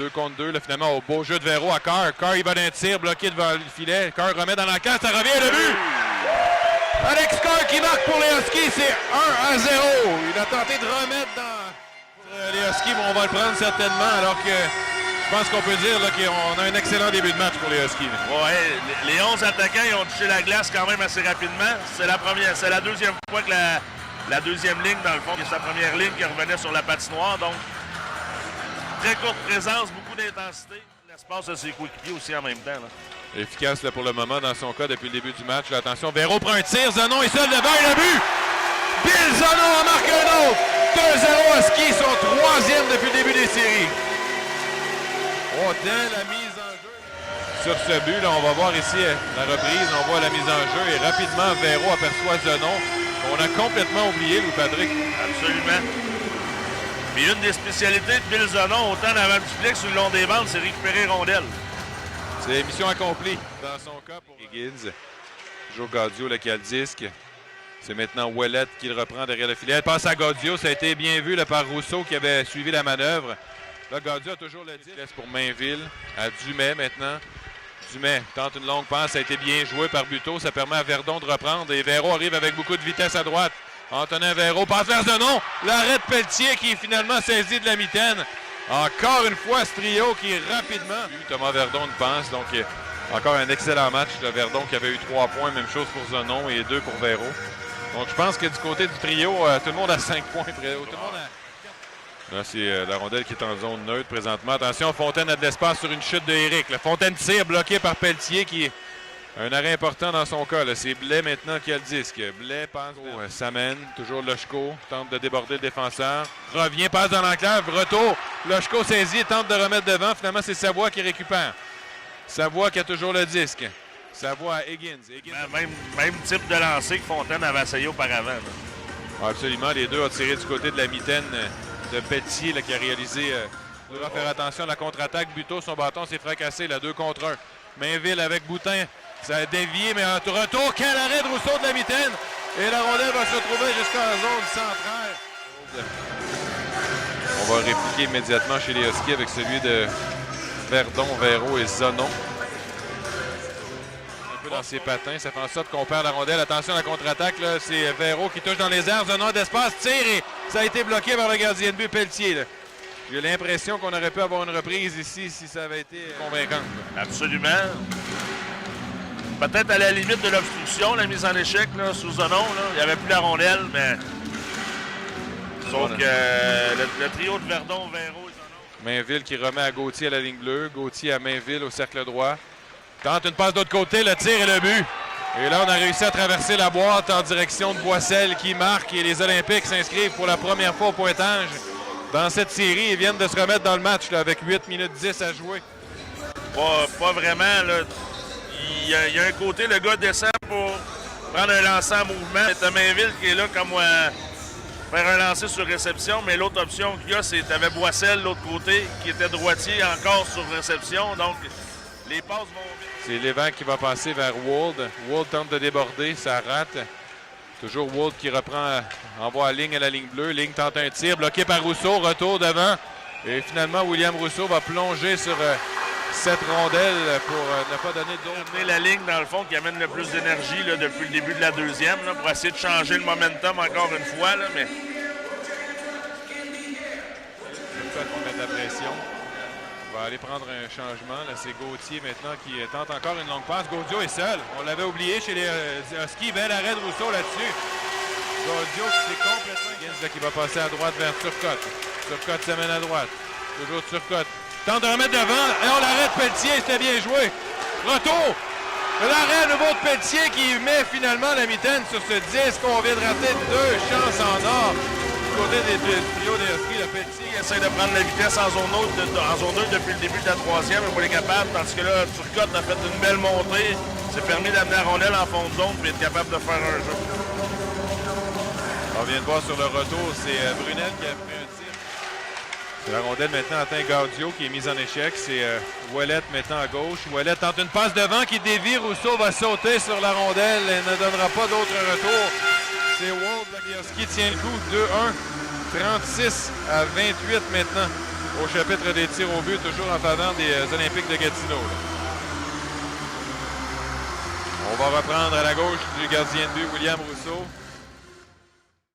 2 contre 2, là, finalement, au beau jeu de Véro à Carr. Carr, il va d'un tir bloqué devant le filet. Carr remet dans la cage, ça revient, le but! Alex Carr qui marque pour les Huskies, c'est 1-0. Il a tenté de remettre dans les Huskies, mais on va le prendre certainement, alors que je pense qu'on peut dire là, qu'on a un excellent début de match pour les Huskies. Oui, les 11 attaquants ils ont touché la glace quand même assez rapidement. C'est la deuxième fois que la deuxième ligne, dans le fond, qui est sa première ligne qui revenait sur la patinoire. Donc, très courte présence, beaucoup d'intensité. L'espace de ses coéquipiers aussi en même temps. Là. Efficace là, pour le moment dans son cas depuis le début du match. Là, attention, Véro prend un tir, Zanon est seul devant et le but! Bill Zanon en marque un autre! 2-0 Huskies, son troisième depuis le début des séries. Oh, dès la mise en jeu. Sur ce but, là, on va voir ici la reprise, on voit la mise en jeu et rapidement Véro aperçoit Zanon. On a complètement oublié, Louis-Patrick. Absolument. Mais une des spécialités de Bill Zanon, autant dans le duplex sur le long des bandes, c'est récupérer rondelle. C'est mission accomplie dans son cas pour Higgins. Joe Gaudio là, qui a le disque. C'est maintenant Ouellet qui le reprend derrière le filet. Elle passe à Gaudio. Ça a été bien vu là, par Rousseau qui avait suivi la manœuvre. Là, Gaudio a toujours le disque. Laisse pour Mainville. À Dumais maintenant. Dumais tente une longue passe. Ça a été bien joué par Buteau. Ça permet à Verdon de reprendre. Et Véro arrive avec beaucoup de vitesse à droite. Antonin Véro passe vers Zenon. L'arrêt de Pelletier qui est finalement saisi de la mitaine. Encore une fois, ce trio qui est rapidement. Thomas Verdon une passe. Donc, encore un excellent match. Le Verdon qui avait eu 3 points. Même chose pour Zenon et 2 pour Véro. Donc, je pense que du côté du trio, tout le monde a 5 points. Tout le monde a... Là, c'est la rondelle qui est en zone neutre présentement. Attention, Fontaine a de l'espace sur une chute de Éric. La Fontaine tire, bloqué par Pelletier qui est un arrêt important dans son cas. C'est Blais maintenant qui a le disque. Blais passe, s'amène. Toujours Lochko tente de déborder le défenseur. Revient, passe dans l'enclave. Retour. Lochko saisit, tente de remettre devant. Finalement, c'est Savoie qui récupère. Savoie qui a toujours le disque. Savoie à Higgins. Même type de lancer que Fontaine avait essayé auparavant. Absolument. Les deux ont tiré du côté de la mitaine de Pelletier là, qui a réalisé. Il devra faire attention à la contre-attaque. Buteau, son bâton s'est fracassé. Là, 2 contre 1. Mainville avec Boutin. Ça a dévié, mais un retour. Quel arrêt de Rousseau de la mitaine. Et la rondelle va se retrouver jusqu'en zone centrale. On va répliquer immédiatement chez les Huskies avec celui de Verdon, Véro et Zanon. Un peu dans ses patins. Ça fait en sorte qu'on perd la rondelle. Attention à la contre-attaque. C'est Véro qui touche dans les airs. Zanon d'espace, tire et ça a été bloqué par le gardien de but Pelletier. Là. J'ai l'impression qu'on aurait pu avoir une reprise ici si ça avait été convaincant. Absolument. Peut-être à la limite de l'obstruction, la mise en échec là, sous Zanon. Là. Il n'y avait plus la rondelle, mais... Sauf que le trio de Verdon, Véro et Zanon. Mainville qui remet à Gauthier à la ligne bleue. Gauthier à Mainville au cercle droit. Tente une passe de l'autre côté, le tir et le but. Et là, on a réussi à traverser la boîte en direction de Boissel qui marque. Et les Olympiques s'inscrivent pour la première fois au pointage dans cette série. Ils viennent de se remettre dans le match là, avec 8 minutes 10 à jouer. Pas vraiment. Là. Il y a un côté, le gars descend pour prendre un lancer en mouvement. C'est Mainville qui est là comme faire un lancer sur réception. Mais l'autre option qu'il y a, c'est t'avais Boissel de l'autre côté qui était droitier encore sur réception. Donc, les passes vont vite. C'est Lévesque qui va passer vers Wold. Wold tente de déborder, ça rate. Toujours Wold qui reprend, envoie la ligne à la ligne bleue. Ligne tente un tir, bloqué par Rousseau, retour devant. Et finalement, William Rousseau va plonger sur cette rondelle pour ne pas donner d'autres. La ligne, dans le fond, qui amène le plus d'énergie là, depuis le début de la deuxième, là, pour essayer de changer le momentum encore une fois. Là, mais... Qui met de la pression. On va aller prendre un changement. Là, c'est Gauthier maintenant qui tente encore une longue passe. Gaudio est seul. On l'avait oublié chez les Huskies. Bel arrêt de Rousseau là-dessus. Gaudio qui s'est complètement... Higgins qui va passer à droite vers Turcotte. Turcotte s'amène à droite. Toujours Turcotte. Tente de remettre devant. Et on l'arrête Pelletier. C'était bien joué. Retour. L'arrêt nouveau de Pelletier qui met finalement la mitaine sur ce disque. On vient de rater 2 chances en or. Du côté des trios des Huskies, le Pelletier essaie de prendre la vitesse en zone 2 depuis le début de la troisième, mais pas les capable, parce que là, Turcotte a fait une belle montée, s'est permis d'amener la rondelle en fond de zone et être capable de faire un jeu. On vient de voir sur le retour, c'est Brunel qui a pris un tir. C'est la rondelle maintenant atteint Gaudio qui est mise en échec. C'est Ouellet maintenant à gauche. Ouellet tente une passe devant qui dévie. Rousseau va sauter sur la rondelle et ne donnera pas d'autre retour. C'est Wold qui tient le coup. 2-1. 36 à 28 maintenant. au chapitre des tirs au but, toujours en faveur des Olympiques de Gatineau. Là. On va reprendre à la gauche du gardien de but, William Rousseau.